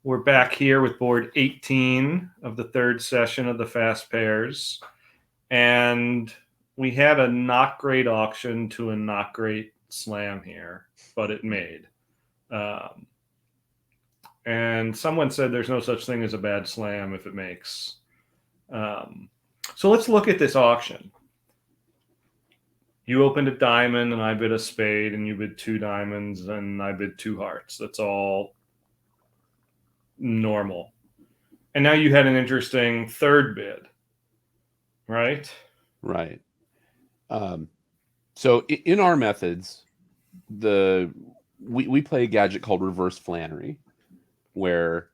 We're back here with board 18 of the third session of the Fast Pairs. And we had a not great auction to a not great slam here, but it made. And someone said there's no such thing as a bad slam if it makes. So let's look at this auction. You opened a diamond and I bid a spade, and you bid 2 diamonds and I bid 2 hearts. That's all normal. And now you had an interesting third bid, right? Right. So in our methods, we play a gadget called reverse Flannery, where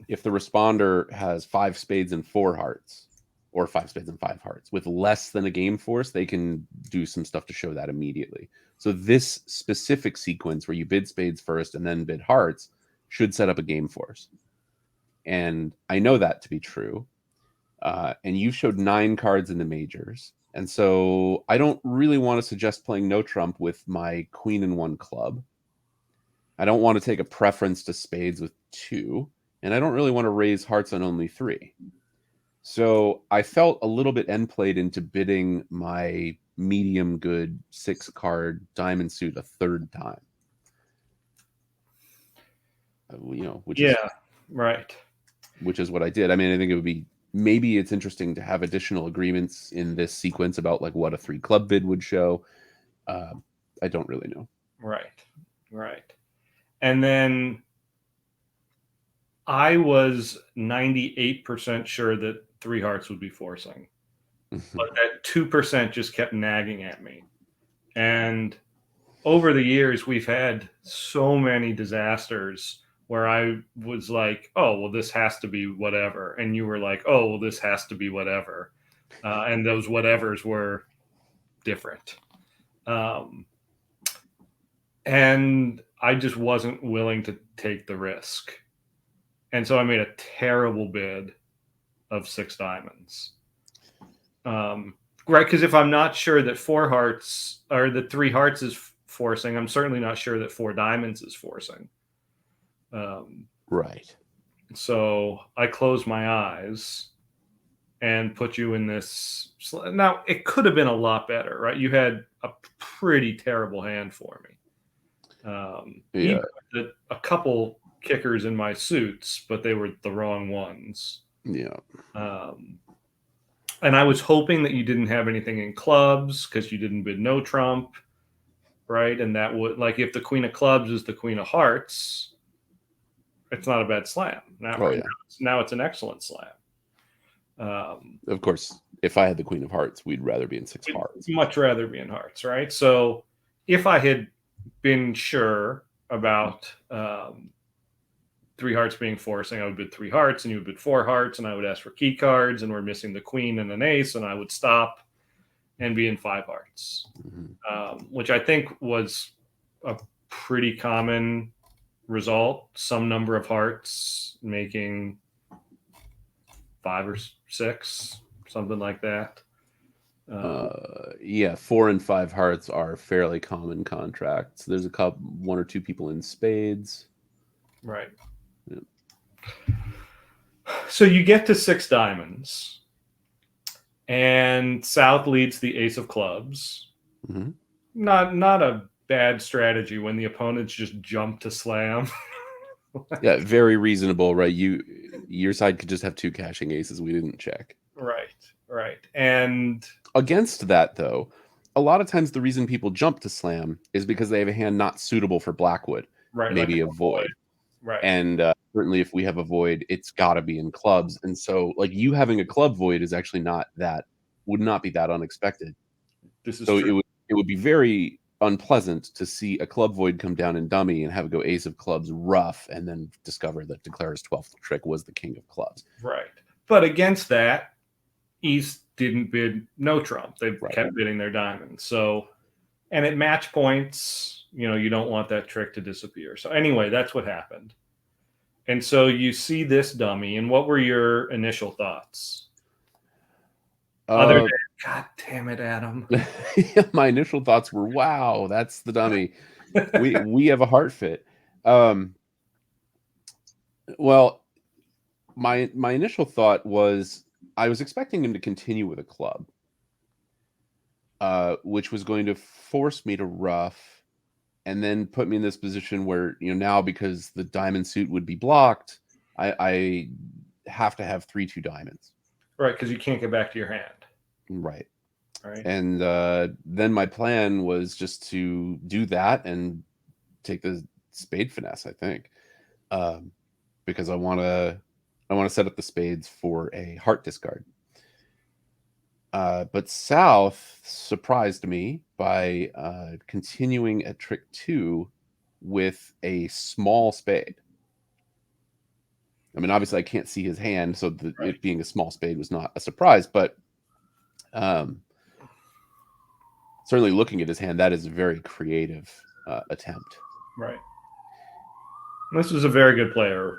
if the responder has 5 spades and 4 hearts, or 5 spades and 5 hearts, with less than a game force, they can do some stuff to show that immediately. So this specific sequence where you bid spades first and then bid hearts should set up a game force. And I know that to be true. And you showed 9 cards in the majors. And so I don't really want to suggest playing no trump with my queen and 1 club. I don't want to take a preference to spades with 2. And I don't really want to raise hearts on only 3. So I felt a little bit end played into bidding my medium good 6-card diamond suit a third time. Which is right. Which is what I did. I mean, I think it would be, maybe it's interesting to have additional agreements in this sequence about like what a 3 club bid would show. I don't really know. Right. And then I was 98% sure that 3 hearts would be forcing, but that 2% just kept nagging at me. And over the years, we've had so many disasters where I was like, oh, well, this has to be whatever. And you were like, oh, well, this has to be whatever. And those whatevers were different. And I just wasn't willing to take the risk. And so I made a terrible bid of 6 diamonds. Right, because if I'm not sure that 4 hearts or the 3 hearts is forcing, I'm certainly not sure that 4 diamonds is forcing. Right. So I closed my eyes and put you in this. Now, it could have been a lot better, right? You had a pretty terrible hand for me. Even with a couple kickers in my suits, but they were the wrong ones. Yeah. And I was hoping that you didn't have anything in clubs because you didn't bid no trump, right? And that would, like, if the queen of clubs is the queen of hearts, it's not a bad slam. Now it's an excellent slam. Of course, if I had the queen of hearts, we'd rather be in 6 hearts. Much rather be in hearts, right? So if I had been sure about 3 hearts being forcing, I would bid 3 hearts and you would bid 4 hearts, and I would ask for key cards, and we're missing the queen and an ace, and I would stop and be in 5 hearts, which I think was a pretty common result. Some number of hearts making 5 or 6, something like that. 4 and 5 hearts are fairly common contracts. There's 1 or 2 people in spades. Right. Yeah. So you get to 6 diamonds, and South leads the ace of clubs. Mm-hmm. Not a bad strategy when the opponents just jump to slam. Yeah, very reasonable, right? Your side could just have 2 cashing aces. We didn't check. Right. And against that, though, a lot of times the reason people jump to slam is because they have a hand not suitable for Blackwood. Right. Maybe like a void. Right. And certainly if we have a void, it's got to be in clubs. And so like you having a club void is actually would not be that unexpected. This is so true. It would be very unpleasant to see a club void come down in dummy and have it go ace of clubs rough and then discover that Declarer's 12th trick was the king of clubs. Right. But against that, East didn't bid no trump. They kept bidding their diamonds. So, and at match points, you don't want that trick to disappear. So anyway, that's what happened. And so you see this dummy, and what were your initial thoughts? Other than, God damn it, Adam. My initial thoughts were, wow, that's the dummy. we have a heart fit. Well, my initial thought was I was expecting him to continue with a club, which was going to force me to ruff, and then put me in this position where now because the diamond suit would be blocked, I have to have 3-2 diamonds. Right, because you can't get back to your hand. Right. Right. And then my plan was just to do that and take the spade finesse, I think, because I want to set up the spades for a heart discard. But South surprised me by continuing at trick 2 with a small spade. I mean, obviously, I can't see his hand, so it being a small spade was not a surprise. But certainly, looking at his hand, that is a very creative attempt. Right. This was a very good player.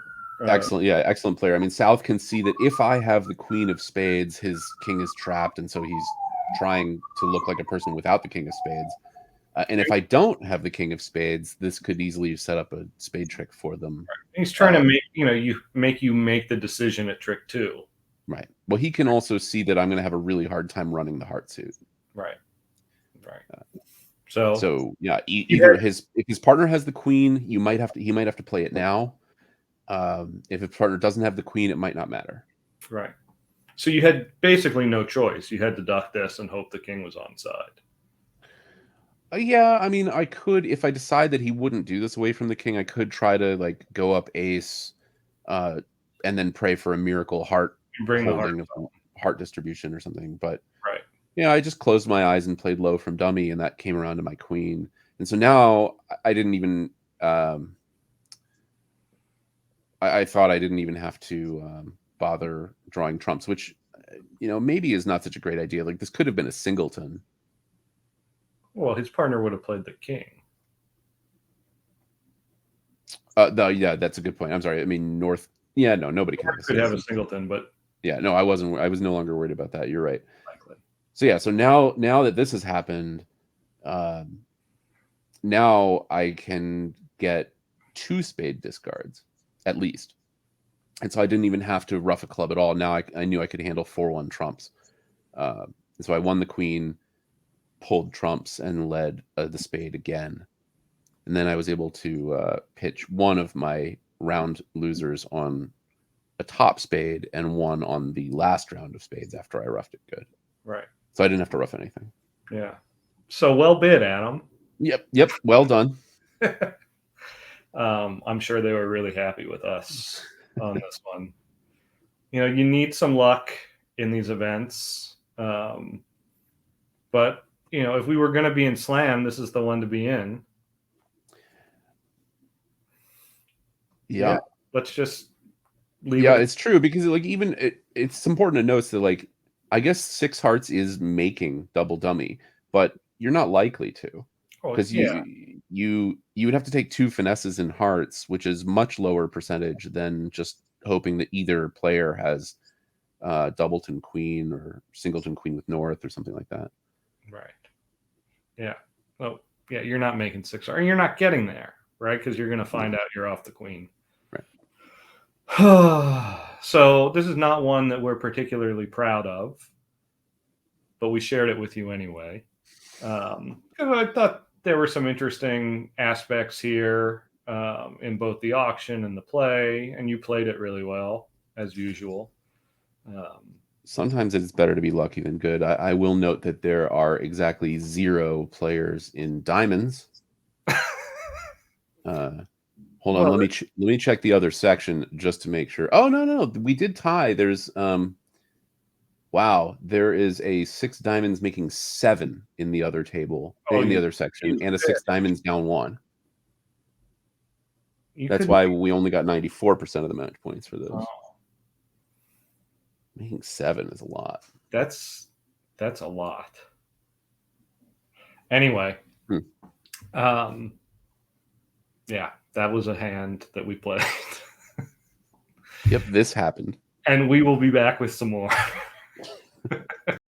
Excellent, yeah, excellent player. I mean, South can see that if I have the queen of spades, his king is trapped, and so he's trying to look like a person without the king of spades. And if I don't have the king of spades, this could easily set up a spade trick for them. He's trying to make you make the decision at trick 2. Right. Well, he can also see that I'm going to have a really hard time running the heart suit. Right. Right. So yeah, either if his partner has the queen, he might have to play it now. If his partner doesn't have the queen, it might not matter. Right. So you had basically no choice. You had to duck this and hope the king was on side. Yeah, I mean, I could, if I decide that he wouldn't do this away from the king, I could try to like go up ace, and then pray for a miracle heart holding of heart distribution or something. But right. Yeah, I just closed my eyes and played low from dummy, and that came around to my queen. And so now I didn't even. I thought I didn't even have to bother drawing trumps, which maybe is not such a great idea. Like this could have been a singleton. Well, his partner would have played the king. Yeah, that's a good point. I'm sorry. I mean, North. Yeah, no, nobody can have a singleton, but yeah, no, I wasn't. I was no longer worried about that. You're right. Likely. So yeah, so now that this has happened, now I can get 2 spade discards at least, and so I didn't even have to ruff a club at all. Now I knew I could handle 4-1 trumps, and so I won the queen, pulled trumps, and led the spade again. And then I was able to pitch one of my round losers on a top spade and one on the last round of spades after I roughed it good. Right. So I didn't have to rough anything. Yeah. So well bid, Adam. Yep. Well done. I'm sure they were really happy with us on this one. You need some luck in these events. But, if we were going to be in Slam, this is the one to be in. Yeah. Let's just leave it. It's true because like even it's important to note that like I guess 6 hearts is making double dummy, but you're not likely to. Because you would have to take 2 finesses in hearts, which is much lower percentage than just hoping that either player has doubleton queen or singleton queen with north or something like that. Right. Yeah. Oh, yeah. You're not making 6, or you're not getting there, right? Because you're going to find out you're off the queen. Right. So this is not one that we're particularly proud of, but we shared it with you anyway. I thought there were some interesting aspects here in both the auction and the play, and you played it really well as usual. Sometimes it's better to be lucky than good. I will note that there are exactly 0 players in diamonds. Hold on, let me check the other section just to make sure. Oh no, we did tie. There's wow, there is a 6 diamonds making 7 in the other table in the other section, and a 6 diamonds down 1. That's why we only got 94% of the match points for those. Oh. Making 7 is a lot. That's a lot. Anyway, yeah, that was a hand that we played. Yep, this happened. And we will be back with some more.